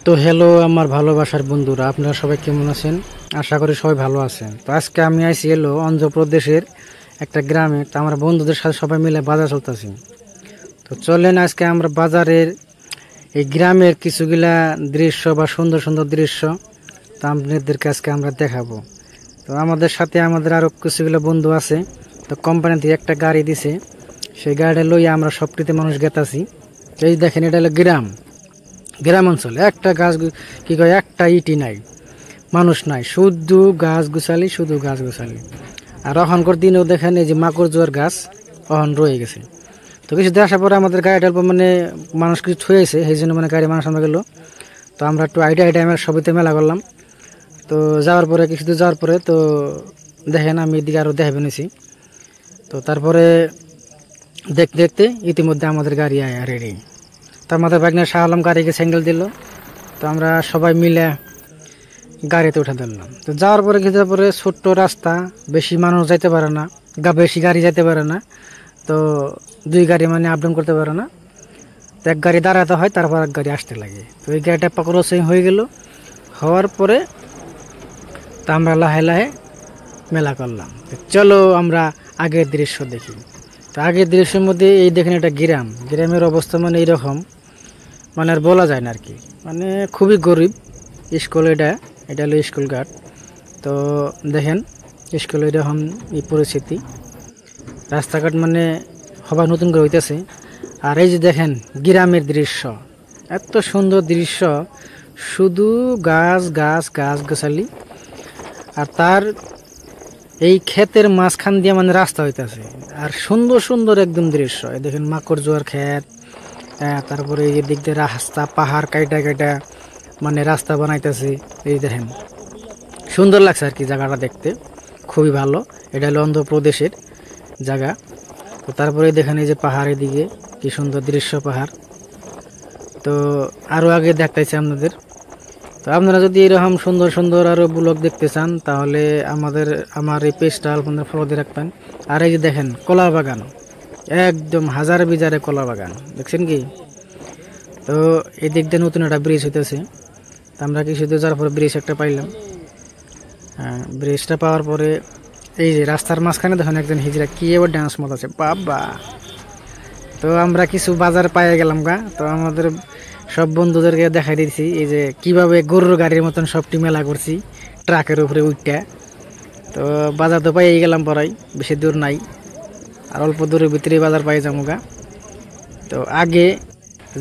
তো হ্যালো আমার ভালোবাসার বন্ধুরা, আপনারা সবাই কেমন আছেন? আশা করি সবাই ভালো আছেন। তো আজকে আমি আইছি অন্ধ্রপ্রদেশের একটা গ্রামে। তো আমরা বন্ধুদের সাথে সবাই মিলে বাজার চলতেছি। তো চলেন আজকে আমরা বাজারের এই গ্রামের কিছুগুলা দৃশ্য বা সুন্দর সুন্দর দৃশ্য তো আপনাদেরকে আজকে আমরা দেখাবো। তো আমাদের সাথে আমাদের আরো কিছুগুলো বন্ধু আছে। তো কোম্পানি থেকে একটা গাড়ি দিছে, সেই গাড়িটা লইয়া আমরা সবটিতে মানুষ গেতাছি। এই দেখেন, এটা হলো গ্রাম অঞ্চলে একটা গাছ কি কয়, একটা ইটি নাই, মানুষ নাই, শুধু গাছ গুছালি, শুধু গাছ গুছালি। আর অহনকর দিনেও দেখেন এই যে মাকড় জোয়ার গাছ অহন রয়ে গেছে। তো কিছু আসার পরে আমাদের গাড়িটা মানে মানুষ কিছু থুয়েছে, সেই জন্য মানে গাড়ি মানুষ আমরা গেলো। তো আমরা একটু আইডিয়া আমরা সবিতে মেলা করলাম। তো যাওয়ার পরে কিছু দূর যাওয়ার পরে তো দেখেন আমি এদিকে আরও দেখাবে নিছি। তো তারপরে দেখতে দেখতে ইতিমধ্যে আমাদের গাড়ি আয়া রেডি। তো আমাদের বাইক নিয়ে শাহ আলম গাড়িকে স্যাঙ্গেল দিল। তো আমরা সবাই মিলে গাড়িতে উঠে ধরলাম। তো যাওয়ার পরে কিছু পরে ছোট্ট রাস্তা, বেশি মানুষ যাইতে পারে না, বেশি গাড়ি যাইতে পারে না। তো দুই গাড়ি মানে আপ ডাউন করতে পারে না। তো এক গাড়ি দাঁড়াতে হয়, তারপর এক গাড়ি আসতে লাগে। তো এই গাড়িটা ক্রসিং হয়ে গেল। হওয়ার পরে তা আমরা লাহে লাহে মেলা করলাম। চলো আমরা আগের দৃশ্য দেখি। তো আগের দৃশ্যের মধ্যে এই দেখেন, এটা গ্রামের অবস্থা মানে এইরকম, মানে আর বলা যায় না আর কি, মানে খুবই গরিব। স্কুল এটা হলো স্কুল ঘাট। তো দেখেন স্কুল এরকম এই পরিস্থিতি, রাস্তাঘাট মানে সবাই নতুন করে হইতেছে। আর এই যে দেখেন গ্রামের দৃশ্য, এত সুন্দর দৃশ্য, শুধু গাছ গাছ গাছ গাছালি। আর তার এই ক্ষেতের মাঝখান দিয়ে মানে রাস্তা হইতেছে, আর সুন্দর সুন্দর একদম দৃশ্য। এই দেখেন মাকড় জোয়ার ক্ষেত, তারপরে এই দিক দিয়ে রাস্তা, পাহাড় কাইটা কাইটা মানে রাস্তা বানাইতেছে। এই দেখেন সুন্দর লাগছে আর কি, জায়গাটা দেখতে খুবই ভালো। এটা হলো অন্ধ্রপ্রদেশের জায়গা। তো তারপরে দেখেন এই যে পাহাড়ের দিকে কি সুন্দর দৃশ্য, পাহাড়। তো আরো আগে দেখাইছে আপনাদের। তো আপনারা যদি এরকম সুন্দর সুন্দর আরো ব্লগ দেখতে চান, তাহলে আমার এই পেজটা আপনারা ফলো দিয়ে রাখবেন। আর এই যে দেখেন কলা বাগান, একদম হাজার বিজারে কলা বাগান, দেখছেন কি? তো এই দিক দিয়ে নতুন একটা ব্রিজ হইতেছে। আমরা কিছু দূর যাওয়ার পরে ব্রিজ একটা পাইলাম। ব্রিজটা পাওয়ার পরে এই যে রাস্তার মাঝখানে দেখেন একজন হিজড়া কি এবার ডান্স মত আছে, বাবা। তো আমরা কিছু বাজার পাইয়ে গেলাম গা। তো আমাদের সব বন্ধুদেরকে দেখাই দিয়েছি এই যে কিভাবে গরুর গাড়ির মতন সবটি মেলা করছি ট্রাকের উপরে উঠটা। তো বাজার তো পাইয়ে গেলাম, পড়াই বেশি দূর নাই, আর অল্প দূরের ভিতরে বাজার পাই যাবো গা। তো আগে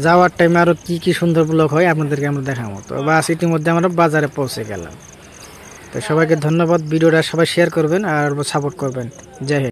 যাওয়ার টাইমে আরো কি কি সুন্দর ব্লগ হয় আপনাদেরকে আমরা দেখাবো। তো বাস ইতিমধ্যে আমরা বাজারে পৌঁছে গেলাম। তো সবাইকে ধন্যবাদ, ভিডিওটা সবাই শেয়ার করবেন আর সাপোর্ট করবেন। জয় হিন্দ।